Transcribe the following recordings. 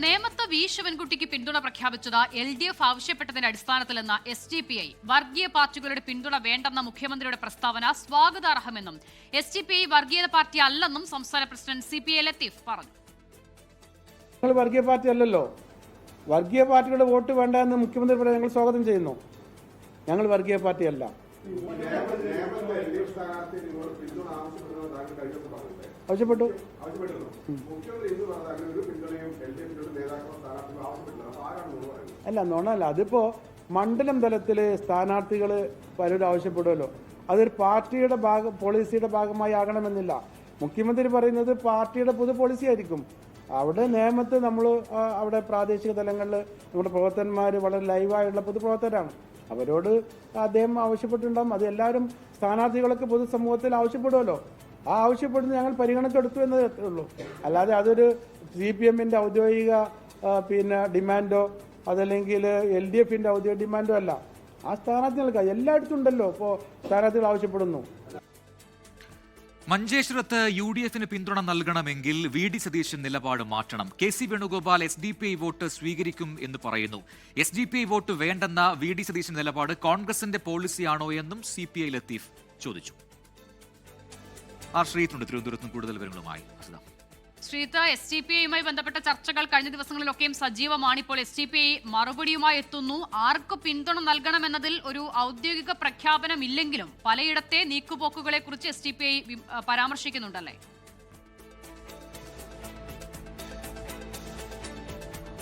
നേമത്ത് വി ശിവൻകുട്ടിക്ക് പിന്തുണ പ്രഖ്യാപിച്ചത് LDF ആവശ്യപ്പെട്ടതിന്റെ അടിസ്ഥാനത്തിലെന്ന SDPI വർഗീയ പാർട്ടികളുടെ പിന്തുണ വേണ്ടെന്ന മുഖ്യമന്ത്രിയുടെ പ്രസ്താവന സ്വാഗതാർഹമെന്നും SDPI വർഗീയ പാർട്ടി അല്ലെന്നും സംസ്ഥാന പ്രസിഡന്റ് CPA ലത്തീഫ് പറഞ്ഞു. ഞങ്ങൾ വർഗീയ പാർട്ടി അല്ലല്ലോ. വർഗീയ പാർട്ടികളുടെ വോട്ട് വേണ്ട എന്ന് മുഖ്യമന്ത്രി പറയാൻ ഞങ്ങൾ സ്വാഗതം ചെയ്യുന്നു. ഞങ്ങൾ വർഗീയ പാർട്ടിയല്ല. ആവശ്യപ്പെട്ടു. അല്ല നോണല്ല, അതിപ്പോ മണ്ഡലം തലത്തില് സ്ഥാനാർത്ഥികൾ പലരും ആവശ്യപ്പെടുമല്ലോ. അതൊരു പാർട്ടിയുടെ പോളിസിയുടെ ഭാഗമായി ആകണമെന്നില്ല. മുഖ്യമന്ത്രി പറയുന്നത് പാർട്ടിയുടെ പൊതു പോളിസി ആയിരിക്കും. അവിടെ നേമത്ത് നമ്മൾ അവിടെ പ്രാദേശിക തലങ്ങളിൽ നമ്മുടെ പ്രവർത്തകന്മാർ വളരെ ലൈവായുള്ള പൊതുപ്രവർത്തകരാണ്. അവരോട് അദ്ദേഹം ആവശ്യപ്പെട്ടിട്ടുണ്ടാകും. അത് എല്ലാവരും സ്ഥാനാർത്ഥികളൊക്കെ പൊതുസമൂഹത്തിൽ ആവശ്യപ്പെടുമല്ലോ. ആ ആവശ്യപ്പെടുന്നത് ഞങ്ങൾ പരിഗണനക്കെടുത്തു എന്നതേ ഉള്ളൂ. അല്ലാതെ അതൊരു CPM-ന്റെ ഔദ്യോഗിക ഡിമാൻഡോ അതല്ലെങ്കിൽ LDF-ന്റെ ഔദ്യോഗിക ഡിമാൻഡോ അല്ല. ആ സ്ഥാനാർത്ഥികൾക്ക് എല്ലായിടത്തും ഉണ്ടല്ലോ. ഇപ്പോൾ സ്ഥാനാർത്ഥികൾ ആവശ്യപ്പെടുന്നു. മഞ്ചേശ്വരത്ത് UDF-ന് പിന്തുണ നൽകണമെങ്കിൽ VD സതീശൻ നിലപാട് മാറ്റണം. KC വേണുഗോപാൽ SDPI വോട്ട് സ്വീകരിക്കും എന്ന് പറയുന്നു. SDPI വോട്ട് വേണ്ടെന്ന VD സതീശൻ നിലപാട് കോൺഗ്രസിന്റെ പോളിസിയാണോ എന്നും CPI ലത്തീഫ് ചോദിച്ചു. ശ്രീത്തുണ്ട് തിരുവനന്തപുരത്ത് കൂടുതൽ വിവരങ്ങളുമായി. ശ്രീത്ത്, SDPI-യുമായി ബന്ധപ്പെട്ട ചർച്ചകൾ കഴിഞ്ഞ ദിവസങ്ങളിലൊക്കെയും സജീവമാണ്. ഇപ്പോൾ SDPI മറുപടിയുമായി എത്തുന്നു. ആർക്ക് പിന്തുണ നൽകണമെന്നതിൽ ഒരു ഔദ്യോഗിക പ്രഖ്യാപനം ഇല്ലെങ്കിലും പലയിടത്തെ നീക്കുപോക്കുകളെ കുറിച്ച് SDPI പരാമർശിക്കുന്നുണ്ടല്ലേ?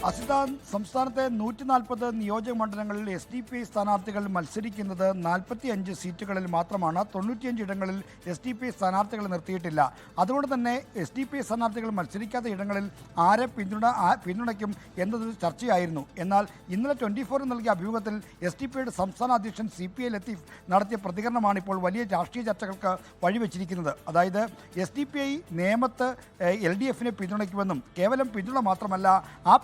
അസിതാൻ, സംസ്ഥാനത്തെ 140 നിയോജക മണ്ഡലങ്ങളിൽ SDPI സ്ഥാനാർത്ഥികൾ മത്സരിക്കുന്നത് 45 സീറ്റുകളിൽ മാത്രമാണ്. 95 ഇടങ്ങളിൽ SDPI സ്ഥാനാർത്ഥികളെ നിർത്തിയിട്ടില്ല. അതുകൊണ്ട് തന്നെ SDPI സ്ഥാനാർത്ഥികൾ മത്സരിക്കാത്ത ഇടങ്ങളിൽ ആരെ പിന്തുണയ്ക്കും എന്നതൊരു ചർച്ചയായിരുന്നു. എന്നാൽ ഇന്നലെ 24 നൽകിയ അഭിമുഖത്തിൽ SDPIയുടെ സംസ്ഥാന അധ്യക്ഷൻ CPA ലത്തീഫ് നടത്തിയ പ്രതികരണമാണ് ഇപ്പോൾ വലിയ രാഷ്ട്രീയ ചർച്ചകൾക്ക് വഴിവെച്ചിരിക്കുന്നത്. അതായത് SDPI നേമത്ത് LDF-നെ പിന്തുണയ്ക്കുമെന്നും കേവലം പിന്തുണ മാത്രമല്ല, ആ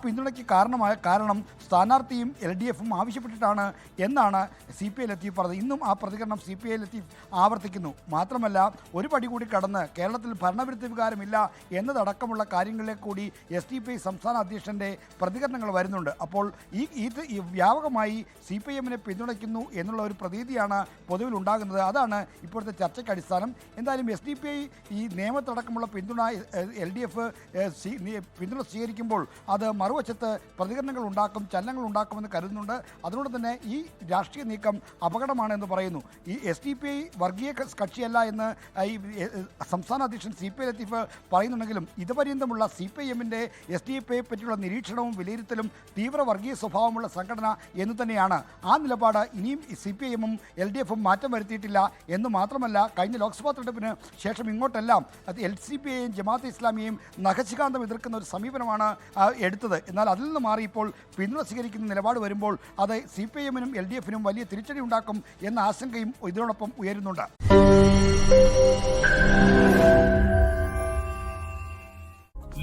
കാരണം സ്ഥാനാർത്ഥിയും LDF-ഉം ആവശ്യപ്പെട്ടിട്ടാണ് എന്നാണ് CPA ലത്തീഫ് പറഞ്ഞത്. ഇന്നും ആ പ്രതികരണം CPA ലത്തീഫ് ആവർത്തിക്കുന്നു. മാത്രമല്ല, ഒരു പടി കൂടി കടന്ന് കേരളത്തിൽ ഭരണവിരുദ്ധ വികാരമില്ല എന്നതടക്കമുള്ള കാര്യങ്ങളിലേക്ക് കൂടി SDPI സംസ്ഥാന അധ്യക്ഷൻ്റെ പ്രതികരണങ്ങൾ വരുന്നുണ്ട്. അപ്പോൾ ഈ വ്യാപകമായി CPM-നെ പിന്തുണയ്ക്കുന്നു എന്നുള്ള ഒരു പ്രതീതിയാണ് പൊതുവിൽ ഉണ്ടാകുന്നത്. അതാണ് ഇപ്പോഴത്തെ ചർച്ചയ്ക്ക് അടിസ്ഥാനം. എന്തായാലും SDPI ഈ നിയമത്തടക്കമുള്ള പിന്തുണ LDF പിന്തുണ സ്വീകരിക്കുമ്പോൾ അത് മറുവശത്ത് പ്രതികരണങ്ങൾ ഉണ്ടാക്കും, ചലനങ്ങൾ ഉണ്ടാക്കുമെന്ന് കരുതുന്നുണ്ട്. അതുകൊണ്ട് തന്നെ ഈ രാഷ്ട്രീയ നീക്കം അപകടമാണെന്ന് പറയുന്നു. ഈ SDPI വർഗീയ കക്ഷിയല്ല എന്ന് സംസ്ഥാന അധ്യക്ഷൻ CPA ലത്തീഫ് പറയുന്നുണ്ടെങ്കിലും ഇതുപര്യന്തമുള്ള CPM-ന്റെ SDPI പറ്റിയുള്ള നിരീക്ഷണവും വിലയിരുത്തലും തീവ്ര വർഗീയ സ്വഭാവമുള്ള സംഘടന എന്ന് തന്നെയാണ്. ആ നിലപാട് ഇനിയും CPM-ഉം LDF-ഉം മാറ്റം വരുത്തിയിട്ടില്ല എന്ന് മാത്രമല്ല, കഴിഞ്ഞ ലോക്സഭാ തെരഞ്ഞെടുപ്പിന് ശേഷം ഇങ്ങോട്ടെല്ലാം അത് LCPI-യും ജമാഅത്തെ ഇസ്ലാമിയെയും നഖശികാന്തം എതിർക്കുന്ന ഒരു സമീപനമാണ് എടുത്തത്. എന്നാൽ അതിൽ നിന്ന് മാറി ഇപ്പോൾ പിന്തുണ സ്വീകരിക്കുന്ന നിലപാട് വരുമ്പോൾ അത് CPM-നും LDF-നും വലിയ തിരിച്ചടി ഉണ്ടാക്കും എന്ന ആശങ്കയും ഇതിനോടൊപ്പം ഉയരുന്നുണ്ട്.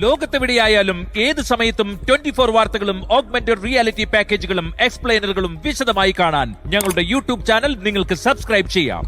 ലോകത്തെവിടെയായാലും ഏത് സമയത്തും 24 വാർത്തകളും ഓഗ്മെന്റഡ് റിയാലിറ്റി പാക്കേജുകളും എക്സ്പ്ലെയിനറുകളും വിശദമായി കാണാൻ ഞങ്ങളുടെ YouTube ചാനൽ നിങ്ങൾക്ക് സബ്സ്ക്രൈബ് ചെയ്യാം.